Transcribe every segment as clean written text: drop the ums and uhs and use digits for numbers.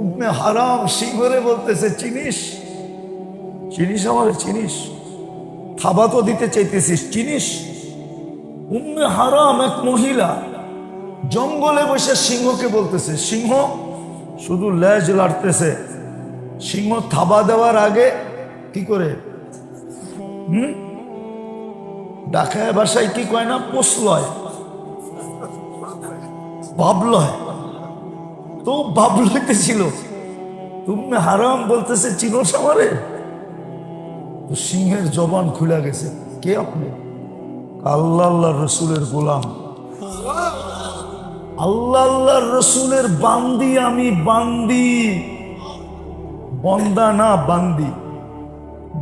উম্মে হারাম সিংহরে বলতেছে, চিনিস? চিনিস আমারে? চিনিস? থাবা তো দিতে চাইতেছিস, চিনিস? উম্মে হারাম এক মহিলা জঙ্গলে বসে সিংহকে বলতেছে, সিংহ শুধু লেজ লাড়তেছে। সিংহ থাবা দেওয়ার আগে কি করে ডাকায় ভাষায় কি কয় না, পোষলয়, ভাবলয়। তো ভাবলইতেছিল, তুমি হারাম বলতেছে চিনোস আমারে? তো সিংহের জবান খুলে গেছে, কে আপনি? আল্লাহ আল্লাহ রসুলের গোলাম, আল্লাহ আল্লাহ রসুলের বান্দি আমি, বান্দি, বন্দা না বান্দি।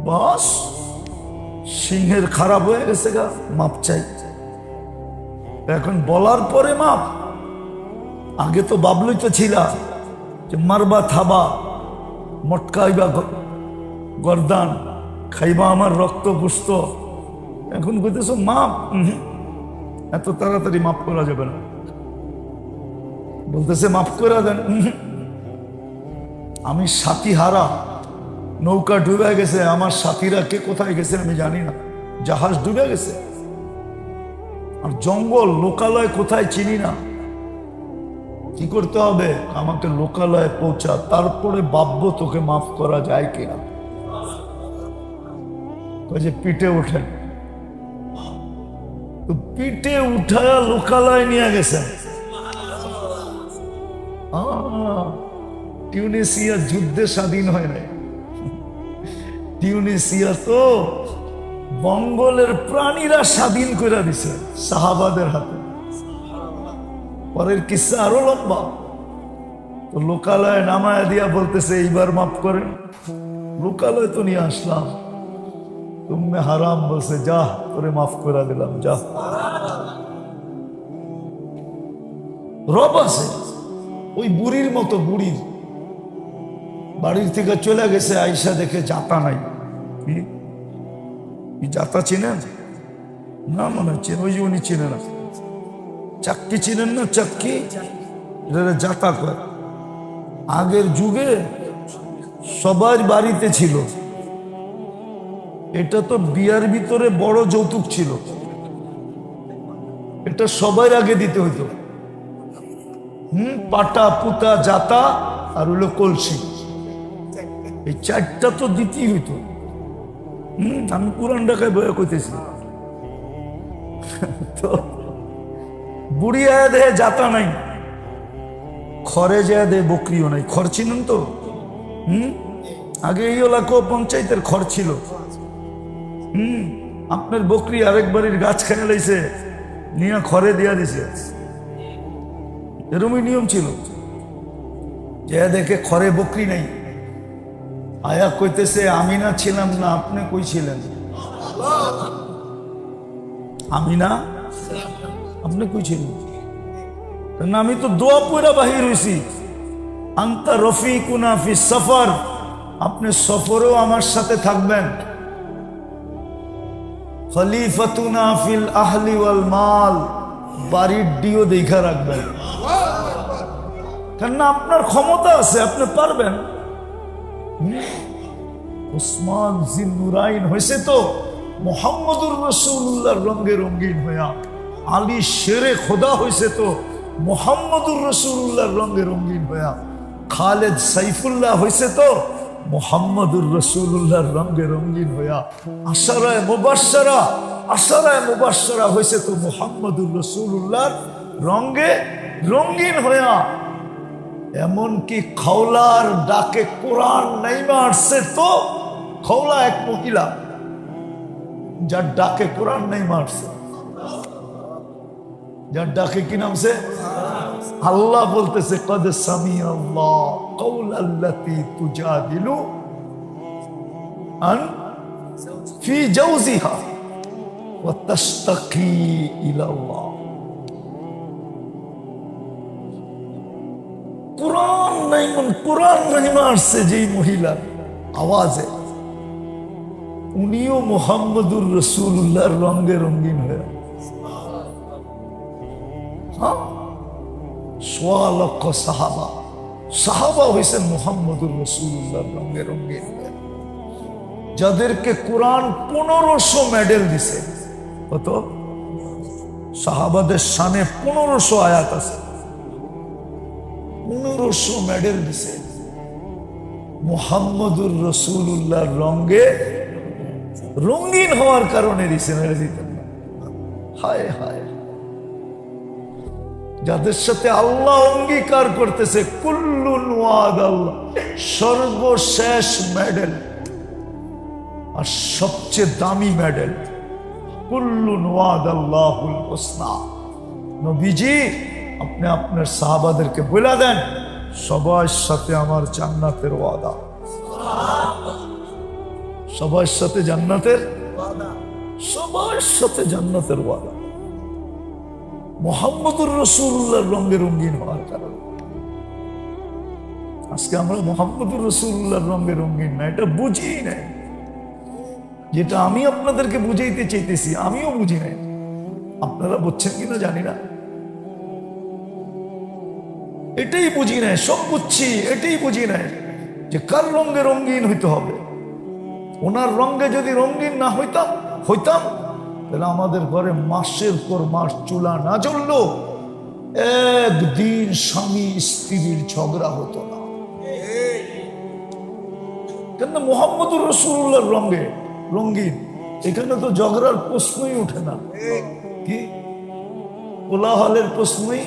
বাস সিংহের খারাপ হয়ে গেছে গা, মাপ চাই। এখন বলার পরে মাপ, আগে তো বাবলই তো ছিলা যে মারবা থাবা, মটকাইবা গর্দান, খাইবা আমার রক্ত পুষ্ট। এখন কইতেছ মাপ, এত তাড়াতাড়ি মাফ করা যাবে না। বলতেছে মাফ করে দেন। আমি সাথী হারা, নৌকা ডুবে গেছে, আমার সাথীরা কে কোথায় গেছে আমি জানি না, জাহাজ ডুবে গেছে। আর জঙ্গল লোকালয় কোথায় চিনি না। কি করতে হবে? আমাকে লোকালয়ে পৌঁছা, তারপরে ভাববো তোকে মাফ করা যায় কিনা। যে পিঠে উঠেন, তো পিঠে উঠায়া লোকালয় নিয়ে গেছেন। টিউনিসিয়া যুদ্ধে স্বাধীন হয় নাই। টিউনিসিয়া তো বঙ্গলের প্রাণীরা স্বাধীন করে দিছে সাহাবাদের হাতে। পরের কিস্সা আরো লম্বা। তো লোকালয়ে নামায় দিয়া বলতেছে এইবার মাফ করেন। লোকালয় তো নিয়ে আসলাম, তুমি হারাম বলছে যা তোরে মাফ করে দিলাম, যা। রব আছে ওই বুড়ির মতো, বুড়ির বাড়ির থেকে চলে গেছে, আইসা দেখে জাতা নাই। কি জাতা চিনেন না? মনে হচ্ছে ওই যে উনি চিনে না। চাক্কি চিনেন না? চাক্কি, এটা জাতা কয়। আগের যুগে সবার বাড়িতে ছিল। এটা তো বিয়ার ভিতরে বড় যৌতুক ছিল, এটা সবার আগে দিতে হইতো। পাটা, পুতা, জাতা আর হইলো কলসি, এই চারটা তো দিতেই হইতো। আমি পুরান ঢাকায় বয়ে কইতেছি। তো বুড়ি আয়া দেহে জাতা নাই, খড়ে যায় দেহে বকরিও নাই। খড় চিনেন তো? আগে এই এলাকা পঞ্চায়েতের খড় ছিল। আপনার বকরি আরেক বাড়ির গাছ খেয়ে লাইছে, নিয়ে খড়ে দিয়া দিছে। এরকমই নিয়ম ছিল। যে দেখে খড়ে বকরি নাই, আয়া কইতেছে আমি না ছিলাম না, আপনি কই ছিলেন? আমি না, আপনি কই ছিলেন? না আমি তো দোয়া পয়রা বাহির হইছি। আনতা রফিকুনা ফি সফর, আপনি সফরেও আমার সাথে থাকবেন। খলিফাতুনা ফিল আহলি ওয়াল মাল, বাড়ির ডিও দেখা রাখবেন। কেন? আপনার ক্ষমতা আছে, আপনি পারবেন। ওসমান জিন্নুরাইন হয়েছে তো মুহাম্মদুর রাসূলুল্লাহর রঙে রঙিন হইয়া। আলী শেরে খোদা হয়েছে তো মুহাম্মদুর রাসূলুল্লাহর রঙে রঙিন হইয়া। খালেদ সাইফুল্লাহ হয়েছে তো মুহাম্মদুর রাসূলুল্লাহর রঙে রঙিন হইয়া। আশারায়ে মুবাশশারা হয়েছে তো মুহাম্মদুর রাসূলুল্লাহর রঙে রঙিন হইয়া। এমনকি খাওলার ডাকে কোরআন নাইমা আসছে তো। খাওলা এক মহিলা, যার ডাকে কোরআন নাইমা আসছে, যার ডাকে কি নামছে? আল্লাহ বলতেছে কদ সামিআল্লাহ কাওলাল্লাতী তুজাদিলু আন ফি জাওজিহা ওয়া তাশতাকি ইলাল্লাহ। কোরআন নাইমা আসছে যেই মহিলার আওয়াজে, উনিও মুহাম্মদুর রাসূলুল্লাহর রঙে রঙিন হয়ে। সোয়া লক্ষ সাহাবা সাহাবা হয়েছেন মুহাম্মদুর রাসূলুল্লাহর রঙে রঙিন, যাদেরকে কোরআন 1500 মেডেল দিছে। কত? সাহাবাদের শানে 1500 আয়াত আছে, 1500 মেডেল দিছে মুহাম্মদুর রাসূলুল্লাহর রঙে রঙিন হওয়ার কারণে দিছেন, দিতেন না। হায় হায়, যাদের সাথে আল্লাহ অঙ্গীকার করতেছে কুল্লুন ওয়াদাল্লাহ, সর্বশেষ মেডেল আর সবচেয়ে দামি মেডেল, কুল্লুন ওয়াদাল্লাহুল হুসনা। নবীজি আপনি আপনার সাহাবাদেরকে বলে দেন সবার সাথে আমার জান্নাতের ওয়াদা, সবার সাথে জান্নাতের ওয়াদা, সবার সাথে জান্নাতের ওয়াদা। মুহাম্মদুর রাসূলুল্লাহর রঙে রঙিন হওয়ার কারণে আজকে আমরা মুহাম্মদুর রাসূলুল্লাহর রঙে রঙিন না, এটা বুঝি নাই। যেটা আমি আপনাদেরকে বুঝাইতে চাইতেছি আমিও বুঝি নাই, আপনারা বুঝছেন কিনা জানি না। এটাই বুঝি নাই, সব বুঝছি, এটাই বুঝি নাই যে কার রঙে রঙিন হইতে হবে। ওনার রঙে যদি রঙিন না হইতাম তাহলে আমাদের ঘরে মাসের পর মাস চুলা না জ্বললো, একদিন স্বামী স্ত্রীর ঝগড়া হতো না। কেন? মুহাম্মদুর রাসূলুল্লাহর রঙে রঙিন, এখানে তো ঝগড়ার প্রশ্নই ওঠে না। কি কোলাহলের প্রশ্নই,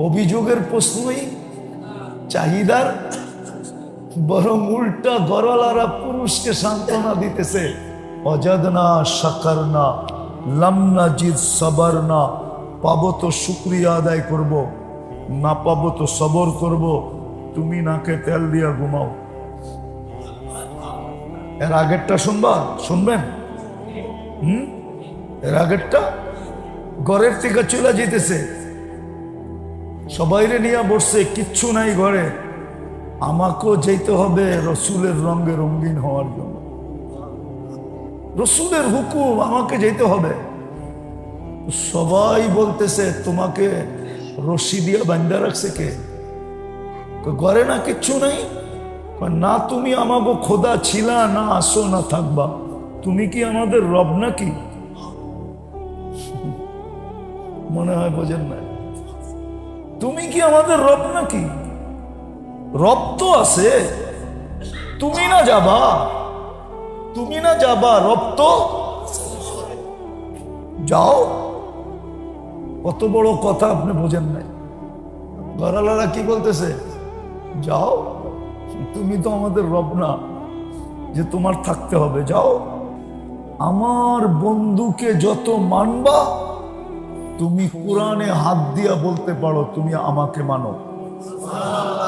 অভিযোগের প্রশ্নই, চাহিদার, বরং উল্টা গরলারা পুরুষকে সান্ত্বনা দিতেছে, অজাদনা শাকারনা লাম নাজিদ সাবারনা, পাবো তো শুকরিয়া আদায় করব, না পাবো তো সবর করব, তুমি নাকে তেল দিয়া ঘুমাও। এর আগেরটা শুনবেন? এর আগেরটা ঘরের থেকে চলে যেতেছে, সবাইরে নিয়ে বসছে, কিচ্ছু নাই ঘরে, আমাকেও যেতে হবে রসুলের রঙে রঙিন হওয়ার জন্য। রসুলের হুকুম, আমাকে যেতে হবে। সবাই বলতেছে তোমাকে রশি দিয়ে বান্ধা রাখছে কে? ঘরে না কিচ্ছু নাই, না তুমি আমাকে খোদা ছিলা, না আসো না থাকবা, তুমি কি আমাদের রব নাকি? মনে হয় বোঝেন না, তুমি কি আমাদের রব নাকি? রব তো আছে, তুমি না যাবা, তুমি না যাবা, রব তো যাও। কত বড় কথা আপনি বোঝেন নাই। ঘরালারা কি বলতেছে? যাও, তুমি তো আমাদের রব না যে তোমার থাকতে হবে, যাও। আমার বন্ধুকে যত মানবা, তুমি কোরআনে হাত দিয়া বলতে পারো তুমি আমাকে মানো,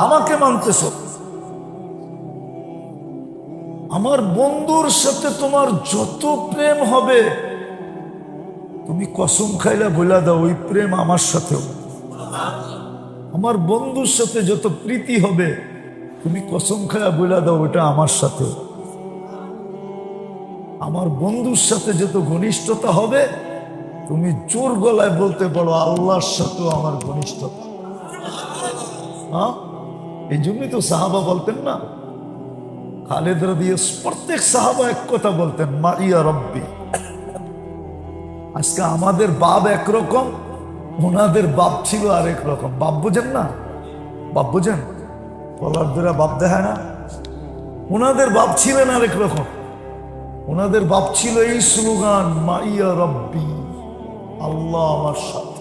আমাকে মানতেছ। আমার বন্ধুর সাথে তোমার যত প্রেম হবে, তুমি কসম খাইলা বইলা দাও ওই প্রেম আমার সাথেও। আমার বন্ধুর সাথে যত প্রীতি হবে, তুমি কসম খাইলা বইলা দাও ওটা আমার সাথেও। আমার বন্ধুর সাথে যত ঘনিষ্ঠতা হবে, তুমি জোর গলায় বলতে পারো আল্লাহর সাথেও আমার ঘনিষ্ঠতা। হ্যাঁ, এই জন্যই তো সাহাবা বলতেন না, খালেদ রাদিয়াল্লাহু আনহু, প্রত্যেক সাহাবা এক কথা বলতেন, মা ইয়া রব্বি। আজকে আমাদের বাপ একরকম, ওনাদের বাপ ছিল আরেক রকম। বাপ বোঝেন না? বাপ বোঝেন? বলার দ্বারা বাপ দেখায় না। ওনাদের বাপ ছিলেন আরেক রকম, ওনাদের বাপ ছিল এই স্লোগান, মা ইয়া রব্বি, আল্লাহ আমার সাথে।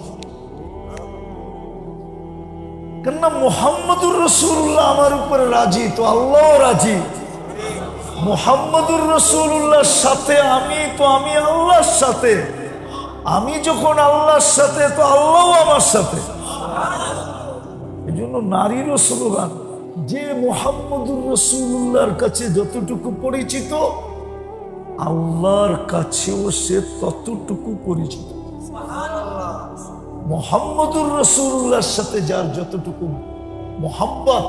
কেননা মুহাম্মদুর রাসূলুল্লাহ আমার উপরে রাজি, তো আল্লাহ রাজি। মুহাম্মদুর রাসূলুল্লাহর সাথে আমি, তো আমি আল্লাহর সাথে। আমি যখন আল্লাহর সাথে, তো আল্লাহ আমার সাথে। এই জন্য নারীরও স্লোগান, যে মুহাম্মদুর রাসূলুল্লাহর কাছে যতটুকু পরিচিত, আল্লাহর কাছেও সে ততটুকু পরিচিত। মুহাম্মদুর রাসূলুল্লাহর সাথে যার যতটুকু মোহাব্বত,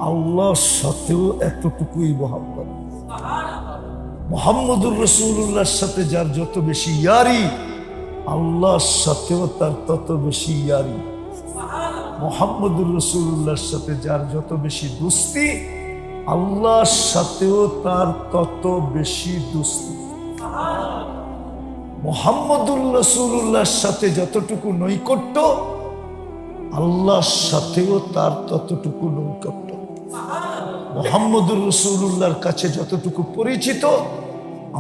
আল্লাহর সাথেও এতটুকুই মোহাব্বত। মুহাম্মদুর রাসূলুল্লাহর সাথে যার যত বেশি ইয়ারি, আল্লাহর সাথেও তার তত বেশি ইয়ারি। মুহাম্মদুর রাসূলুল্লাহর সাথে যার যত বেশি দোস্তি, আল্লাহর সাথেও তার তত বেশি দোস্তি। মুহাম্মদুর রাসূলুল্লাহর সাথে যতটুকু নৈকট্য, আল্লাহর সাথেও তার ততটুকু নৈকট্য। মুহাম্মদুর রাসূলুল্লাহর কাছে যতটুকু পরিচিত,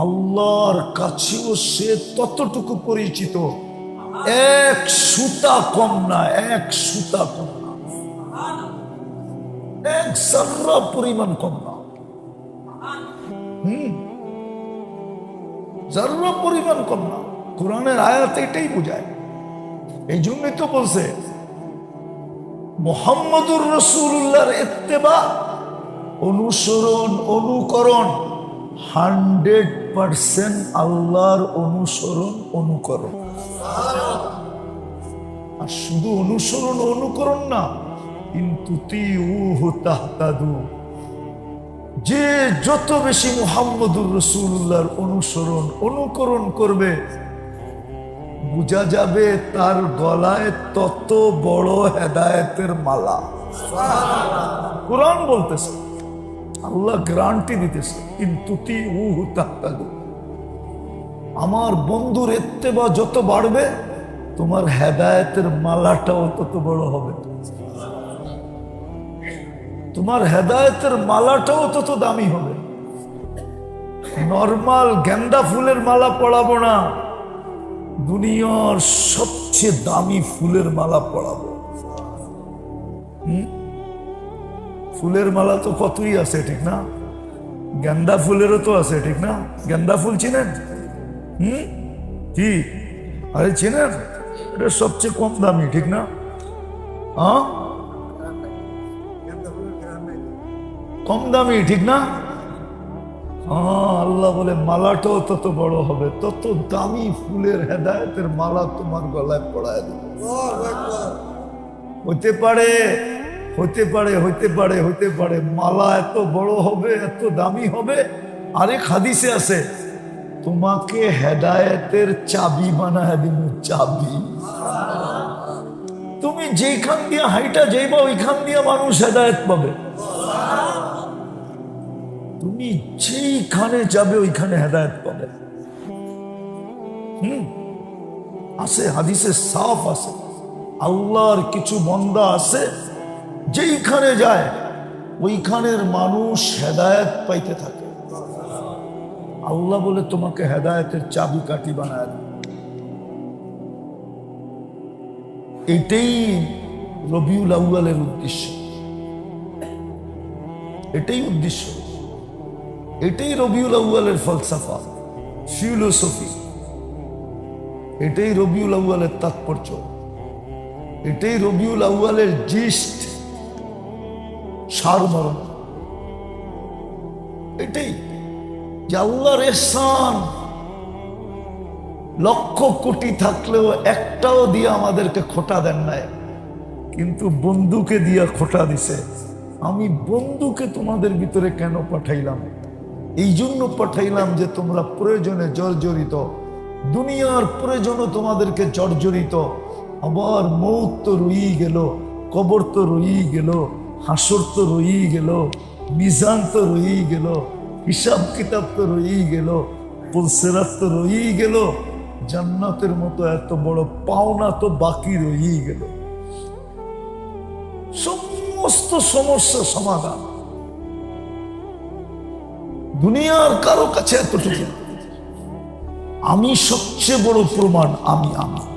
আল্লাহর কাছেও সে ততটুকু পরিচিত। এক সুতা কম না, এক সুতা কম না, এক জাররা পরিমাণ কম না। জাররা পরিমাণ কম না। কোরআনের আয়াত এটাই বোঝায়। এই জন্যই তো বলছে মুহাম্মদুর রাসূলুল্লাহর ইত্তেবা, অনুসরণ, অনুকরণ 100% আল্লাহর অনুসরণ, অনুকরণ। আর শুধু অনুসরণ অনুকরণ না, কিন্তু তিউহু তাহতাদু। যে যত বেশি মুহাম্মদুর রাসূলুল্লাহর অনুসরণ অনুকরণ করবে, বোঝা যাবে তার গলায় তত বড় হেদায়েতের মালা। কোরআন বলতেছে, আল্লাহ গ্যারান্টি দিতেছে, কিন্তু তিউহু তাহতাদু। আমার বন্ধুর ইত্তেবা যত বাড়বে, তোমার হেদায়েতের মালাটাও তত বড় হবে। তোমার হেদায়েতের মালাটাও তত দামি হবে। নরমাল গেন্দা ফুলের মালা পড়াবো না, দুনিয়ার সবচেয়ে দামি ফুলের মালা পড়াবো। ফুলের মালা তো কতই আছে, ঠিক না? গেন্দা ফুলেরও তো আছে, ঠিক না? গেন্দা ফুল চিনেন? কি? আরে চিনেন? এটা সবচেয়ে কম দামি, ঠিক না? হ্যাঁ, কম দামি, ঠিক না? হ্যাঁ, আল্লাহ বলে মালাটাও তত বড় হবে, তত দামি ফুলের হেদায়েতের মালা তোমার গলায় পড়ায় দেবে। হতে পারে, হতে পারে, হতে পারে, হতে পারে মালা এত বড় হবে, এত দামি হবে। আরেক হাদিসে আছে, তোমাকে হেদায়েতের চাবি বানায় দিব, চাবি। তুমি যেখান দিয়ে হাইটা যাইবা, ওইখান দিয়ে মানুষ হেদায়েত পাবে। তুমি যেখানে যাবে, ওইখানে হেদায়েত পাবে। আছে, হাদিসে সাফ আছে। আল্লাহর কিছু বান্দা আছে, যেইখানে যায় ওইখানের মানুষ হেদায়েত পাইতে থাকে। আল্লাহ বলে তোমাকে হেদায়েতের চাবি কাঠি বানায় দেবে। এটাই রবিউল আউয়ালের উদ্দেশ্য, এটাই উদ্দেশ্য, এটাই রবিউল আউয়ালের ফলসফা, ফিলোসফি, এটাই রবিউল আউয়ালের তাৎপর্য, এটাই রবিউল আউয়ালের জিস্ট, সারমর্ম। এটাই যে আল্লাহর ইহসান লক্ষ কোটি থাকলেও একটাও দিয়ে আমাদেরকে খোটা দেন নাই, কিন্তু বন্ধুকে দিয়া খোটা দিছে। আমি বন্ধুকে তোমাদের ভিতরে কেন পাঠাইলাম? এই জন্য পাঠাইলাম যে তোমরা প্রয়োজনে জর্জরিত, দুনিয়ার প্রয়োজনে তোমাদেরকে জর্জরিত। আবার মৌত তো রয়েই গেল, কবর তো রয়েই গেল, হাসর তো রয়েই গেল, মিজান তো রয়েই গেল, হিসাব কিতাব তো রয়েই গেল, পুলসিরাত তো রয়েই গেল, জান্নাতের মতো এত বড় পাওনা তো বাকি রয়েই গেল। সমস্ত সমস্যা সমাধান দুনিয়ার কারো কাছে এতটুকু। আমি সবচেয়ে বড় প্রমাণ, আমি আমার।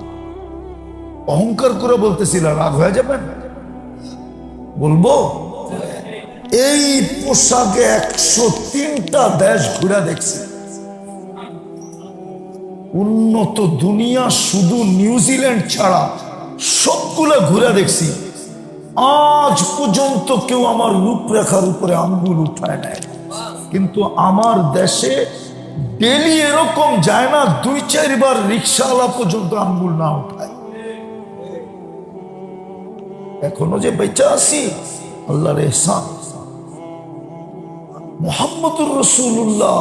অহংকার করে বলতেছিলাম, রাগ হয়ে যাবেন? বলবো, এই পোশাকে 103টা দেশ ঘুরে দেখছি। উন্নত দুনিয়া শুধু নিউজিল্যান্ড ছাড়া সবগুলো ঘুরে দেখছি। আজ পর্যন্ত কেউ আমার রূপরেখার উপরে আঙ্গুল উঠায় নেয়, কিন্তু আমার দেশে ডেলি এরকম যায় না 2-4 বার রিক্সাওয়ালা পর্যন্ত আঙ্গুল না উঠায়। এখনো যে বেঁচে আছি আল্লাহর ইহসান। মুহাম্মদুর রাসূলুল্লাহ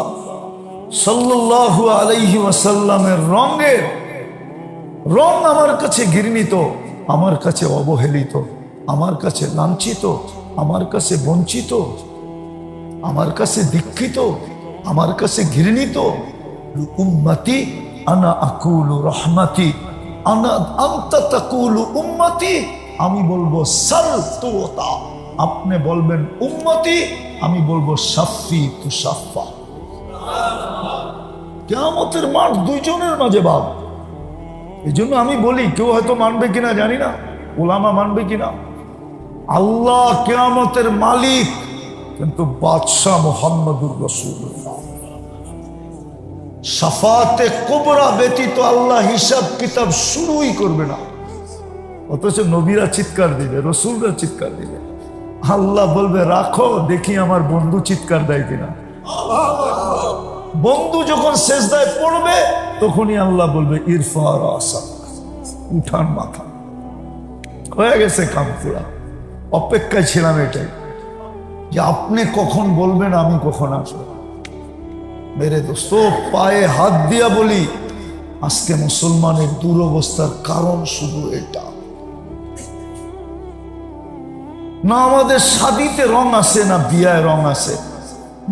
সাল্লাল্লাহু আলাইহি ওয়াসাল্লামের রং আমার কাছে ঘৃণিত, আমার কাছে অবহেলিত। আমার কাছে লাঞ্ছিত, আমার কাছে বঞ্চিত, আমার কাছে দীক্ষিত, আমার কাছে ঘৃণিত। উম্মতি আনা আকুলু রহমতি, আনা আনতা তাকুলু উম্মতি। আমি বলবো সাল তুতা, আপনি বলবেন উম্মতি, আমি বলবো শাফি তু শাফা। কিয়ামতের মাঠ দুইজনের মাঝে বাপ। এই জন্য আমি বলি, কেউ হয়তো মানবে কিনা জানি না, ওলামা মানবে কিনা, আল্লাহ কিয়ামতের মালিক, কিন্তু বাদশাহ মুহাম্মদুর রাসূলুল্লাহ। শাফাতে কুবরা ব্যতীত আল্লাহ হিসাব কিতাব শুরুই করবে না। অথচ নবীরা চিৎকার দিবে, রসুলরা চিৎকার দিবে, আল্লাহ বলবে রাখো দেখি আমার বন্ধু চিৎকার দেয় কিনা। বন্ধু যখন সেজদায় পড়বে তখনই আল্লাহ বলবে ইরফা রাসাক, উঠান মাথা। হয়ে গেছে কাম পুরা। অপেক্ষায় ছিলাম এটাই, যে আপনি কখন বলবেন, আমি কখন আসবো। মেরে দোস্ত, পায়ে হাত দিয়া বলি, আজকে মুসলমানের দুরবস্থার কারণ শুধু এটা। না আমাদের শাদিতে রং আছে, না বিয়ায় রং আছে,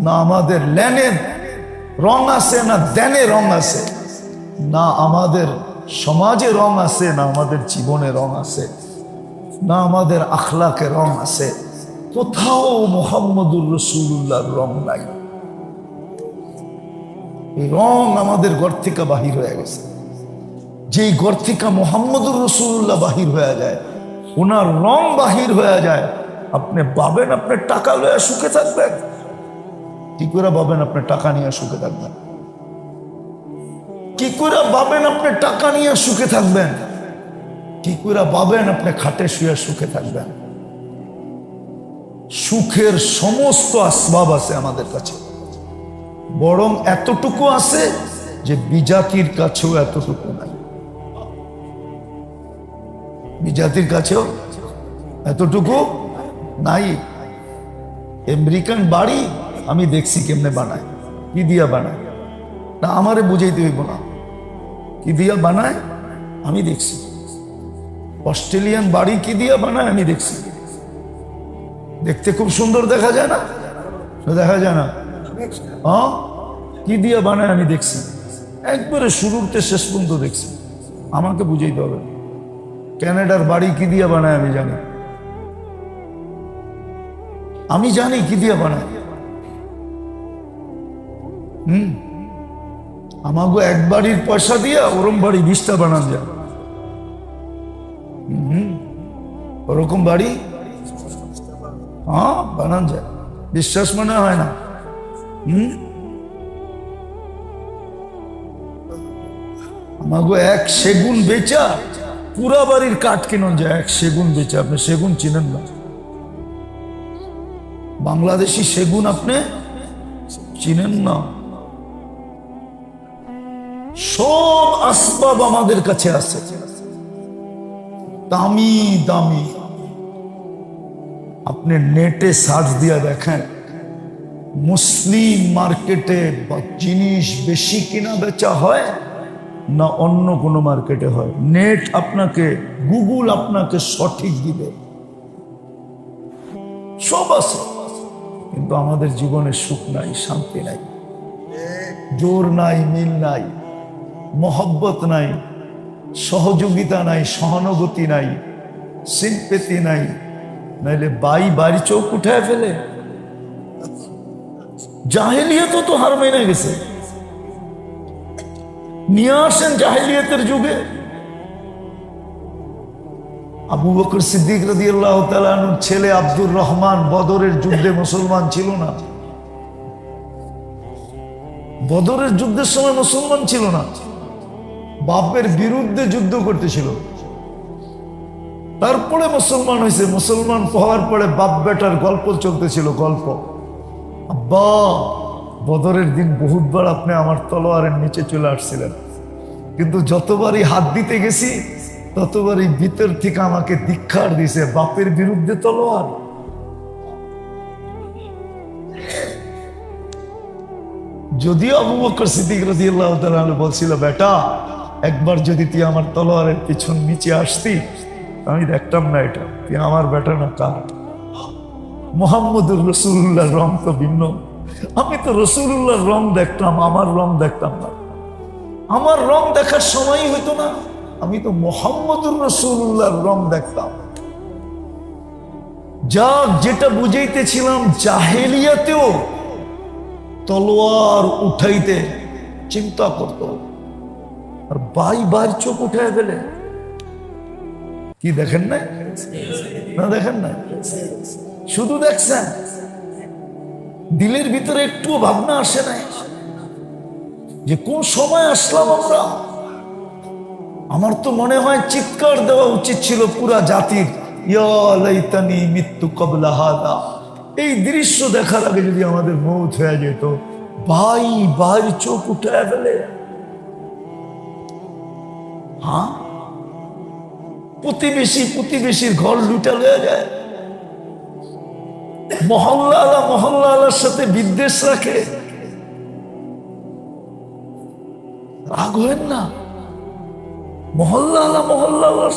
না আমাদের লেনে রং আছে, না দেনে রং আছে, না আমাদের সমাজে রং আছে, না আমাদের জীবনে রং আছে, না আমাদের আখলাকে রং আছে। কোথাও মুহাম্মদুর রাসূলুল্লাহর রং নাই। এই রং আমাদের ঘর থেকে বাহির হয়ে গেছে। যেই ঘর থেকে মুহাম্মদুর রাসূলুল্লাহ বাহির হয়ে যায়, ওনার রং বাহির হয়ে যায়, আপনি ভাবেন আপনি টাকা লয়ে সুখে থাকবেন? কি করে ভাবেন আপনি টাকা নিয়ে সুখে থাকবেন? কি করে ভাবেন আপনি টাকা নিয়ে সুখে থাকবেন? কি করে ভাবেন আপনি খাটে শুয়ে সুখে থাকবেন? সুখের সমস্ত আসবাব আছে আমাদের কাছে, বরং এতটুকু আছে যে বিজাতির কাছেও এতটুকু নাই। বিজাতির কাছেও এতটুকু নাই। আমেরিকান বাড়ি আমি দেখছি কেমনে বানায়, কি দিয়া বানায়, না আমারে বুঝাইতে হইব না, কি দিয়া বানায় আমি দেখছি। অস্ট্রেলিয়ান বাড়ি কি দিয়া বানায় আমি দেখছি, দেখতে খুব সুন্দর দেখা যায় না? দেখা যায় না? হ্যাঁ, কি দিয়া বানায় আমি দেখছি, একবারে শুরুতে শেষ পর্যন্ত দেখছি। আমাকে বুঝাইতে হবে। ক্যানাডার বাড়ি কি দিয়া বানায় আমি জানি, আমি জানি কি দিয়া বানায়। আমাকে এক বাড়ির পয়সা দিয়া ওরম বাড়ি 20টা বানান যায়। ওরকম বাড়ি হ্যাঁ বানান যায়, বিশ্বাস মনে হয় না? আমাকে এক সেগুন বেচা পুরা বাড়ির কাঠ কিনুন যায়। এক সেগুন বেচা, আপনি সেগুন চিনেন না? বাংলাদেশি সেগুন আপনি চিনেন না? সব আসবাব আমাদের কাছে আছে, দামি দামি। আপনি নেটে সার্চ দিয়া দেখেন, মুসলিম মার্কেটে জিনিস বেশি কিনা বেচা হয় না অন্য কোনো মার্কেটে হয়। নেট আপনাকে, গুগল আপনাকে সঠিক দিবে। সব আছে, কিন্তু আমাদের জীবনে সুখ নাই, শান্তি নাই, জোর নাই, মিল নাই, মহব্বত নাই, সহযোগিতা নাই, সহানুভূতি নাই, সিম্পেথি নাই। নাইলে বাড়ি চোখ উঠায় ফেলে। জাহেলিয়াত তো হার মেনে গেছে। নিয়ে আসেন জাহেলিয়াতের যুগে। আবু বকর সিদ্দিক রাদিয়াল্লাহু তাআলা আনহুর ছেলে আব্দুর রহমান বদরের যুদ্ধে মুসলমান ছিল না। বদরের যুদ্ধের সময় মুসলমান ছিল না, বাপের বিরুদ্ধে যুদ্ধ করতেছিল। তারপরে মুসলমান হয়েছে। মুসলমান হওয়ার পরে বাপ বেটার গল্প চলতেছিল। গল্প, আব্বা বদরের দিন বহুতবার আপনি আমার তলোয়ারের নিচে চলে আসছিলেন, কিন্তু যতবারই হাত দিতে গেছি ততবারই ভিতর থেকে আমাকে ধিক্কার দিছে, বাপের বিরুদ্ধে তলোয়ার। যদিও আবু বকর সিদ্দিক রাদিয়াল্লাহু তাআলা বলছিল, বেটা একবার যদি তুই আমার তলোয়ারের পিছন নিচে আসতি আমি দেখতাম না এটা কি আমার বেটা না কার। মুহাম্মদুর রাসূলুল্লাহর রং তো ভিন্ন। আমি তো রাসূলুল্লাহর রং দেখতাম, আমার রং দেখতাম না। আমার রং দেখার সময়ই হইতো না, আমি তো মুহাম্মদুর রাসূলুল্লাহর রং দেখতাম। যা যেটা বুঝাইতেছিলাম, জাহেলিয়াতেও তলোয়ার উঠাইতে চিন্তা করত, আর ভাই চোখ উঠে গেলে কি দেখেন না? না দেখেন না, শুধু দেখছেন, দিলের ভিতরে একটু ভাবনা আসে না যে কোন সময় আসলাম আমরা। আমার তো মনে হয় চিৎকার দেওয়া উচিত ছিল পুরা জাতির, ইয়া লাইতানি মিত্তু ক্বাবলা হাদা। এই দৃশ্য দেখার আগে যদি আমাদের মৌত হয়ে যেত। ভাই চোখ উঠে ফেলে। হ্যাঁ, প্রতিবেশীর ঘর লুটা লয়ে যায়। মহল্লার সাথে বিদ্বেষ রাখে। রাগ হয় না, মহল্লার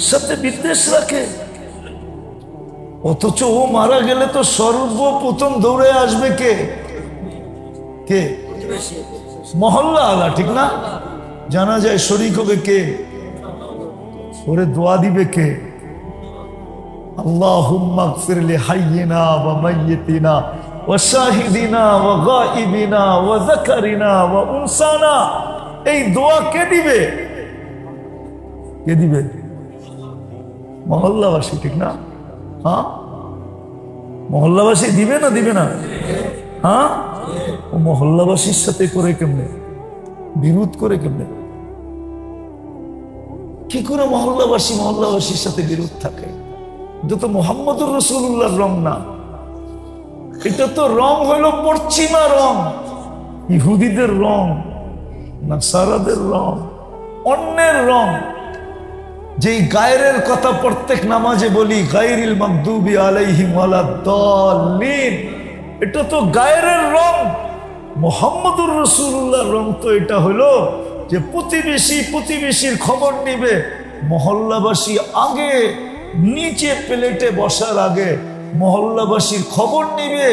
সাথে বিদ্বেষ রাখে। অথচ ও মারা গেলে তো সর্বপ্রথম দৌড়ে আসবে কে? মহল্লা আলা, ঠিক না? জানা যায় শরীক হবে কে? ওরে দোয়া দিবে কে? আল্লাহুম্মা গফির লি হাইয়িনা ওয়া মাইয়িতিনা ওয়া শাহিদিনা ওয়া গায়িবিনা ওয়া যাকারিনা ওয়া উনসানা। এই দোয়া কে দিবে? কে দিবে? মহল্লাবাসী, ঠিক না? হ্যাঁ, মহল্লাবাসী দিবে না? দিবে না? হ্যাঁ, ও মহল্লাবাসীর সাথে করে কেমনে, বিরোধ করে কেমনে? কি করে মহল্লাবাসীর সাথে বিরোধ থাকে? এটা তো মুহাম্মদুর রাসূলুল্লাহর রং না, এটা তো রং হইল পশ্চিমা রং, ইহুদিদের রং, নাসারাদের রং, অন্যের রং। যেই গায়রের কথা প্রত্যেক নামাজে বলি, গায়রিল মাগদুবি আলাইহিম ওয়ালাদ-দাল্লিন, এটা তো গায়রের রং। মুহাম্মদুর রাসূলুল্লাহর রং তো এটা হলো যে প্রতিবেশীর খবর নিবে। মহল্লাবাসী আগে নিচে প্লেটে বসার আগে মহল্লাবাসীর খবর নিবে,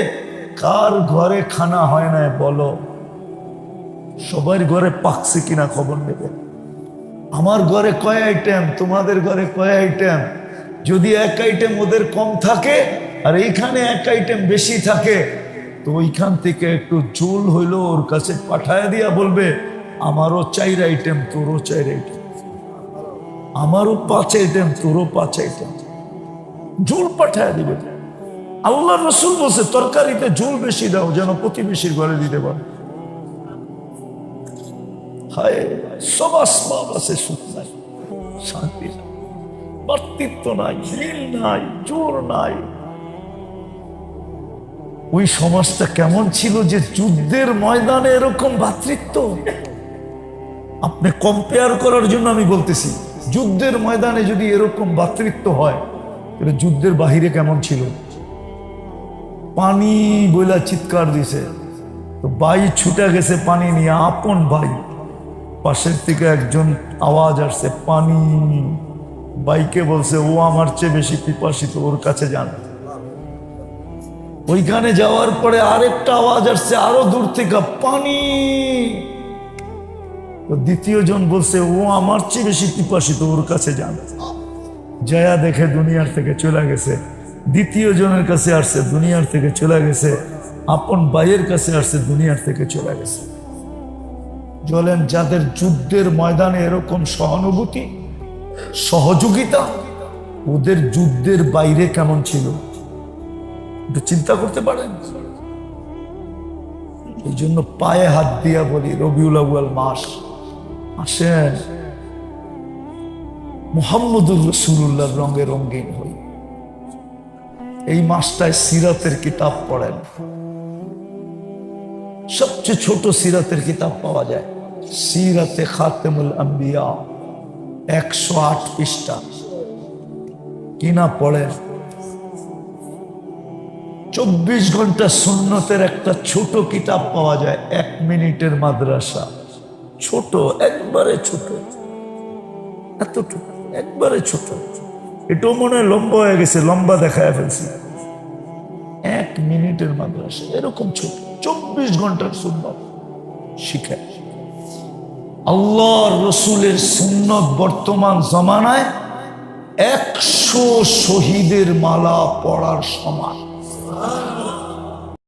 কার ঘরে খানা হয় না বলো, সবার ঘরে পাকছে কিনা খবর নেবে। আমার ঘরে কয় আইটেম, তোমাদের ঘরে কয় আইটেম। যদি এক আইটেম ওদের কম থাকে আর এইখানে এক আইটেম বেশি থাকে, তো ওইখান থেকে একটু ঝোল হইলো ওর কাছে পাঠায় দিয়া বলবে, আমারও 4 আইটেম, তোরও 4 আইটেম, আমারও 5 আইটেম, তোরও 5 আইটেম, ঝোল পাঠায় দিবে। আল্লাহ রসুল বলছে তরকারিতে ঝোল বেশি দাও যেন প্রতিবেশীর ঘরে দিতে পারে। হায়, সব আসবাব আছে, সুখ নাই, শান্তি নাই, ভ্রাতৃত্ব নাই, মিল নাই, জোর নাই। ওই সমাজটা কেমন ছিল যে যুদ্ধের ময়দানে এরকম ভ্রাতৃত্ব। আপনি কম্পেয়ার করার জন্য আমি বলতেছি, যুদ্ধের ময়দানে যদি এরকম ভ্রাতৃত্ব হয়, তাহলে যুদ্ধের বাহিরে কেমন ছিল? পানি বইলা চিৎকার দিছে, তো ভাই ছুটে গেছে পানি নিয়ে, আপন ভাই। পাশের থেকে একজন আওয়াজ আসছে, পানি। ভাইকে বলছে, ও আমার চেয়ে বেশি পিপাসিত, ওর কাছে যান। ওইখানে যাওয়ার পরে আরেকটা আওয়াজ আসছে আরো দূর থেকে, পানি। দ্বিতীয় জন বলছে, ও আমার চেয়ে বেশি পিপাসিত, ওর কাছে যান। জয়া দেখে দুনিয়ার থেকে চলে গেছে। দ্বিতীয় জনের কাছে আসছে, দুনিয়ার থেকে চলে গেছে। আপন ভাইয়ের কাছে আসছে, দুনিয়ার থেকে চলে গেছে। বলেন, যাদের যুদ্ধের ময়দানে এরকম সহানুভূতি, সহযোগিতা, ওদের যুদ্ধের বাইরে কেমন ছিল একটু চিন্তা করতে পারেন। এই জন্য পায়ে হাত দিয়া বলি, রবিউল আউয়াল মাস আসেন, মুহাম্মদুর রাসূলুল্লাহর রঙে রঙিন হই। এই মাসটায় সিরাতের কিতাব পড়েন। সবচেয়ে ছোট সিরাতের কিতাব পাওয়া যায়, সিরাতে খাতেমুল আম্বিয়া, 108 পৃষ্ঠা। কিনা পড়েন। 24 ঘন্টা সুন্নতের একটা ছোট কিতাব পাওয়া যায়, 1 মিনিটের মাদ্রাসা। ছোট, একবারে ছোট, এতটুকু, একবারে ছোট। এটাও মনে হয় লম্বা হয়ে গেছে, লম্বা দেখায় ফেলছি। 1 মিনিটের মাদ্রাসা এরকম ছোট, 24 ঘন্টার সুন্নত শিখায়। আল্লাহর রসুলের সুন্নত বর্তমান জমানায় 100 শহীদের মালা পড়ার সমান।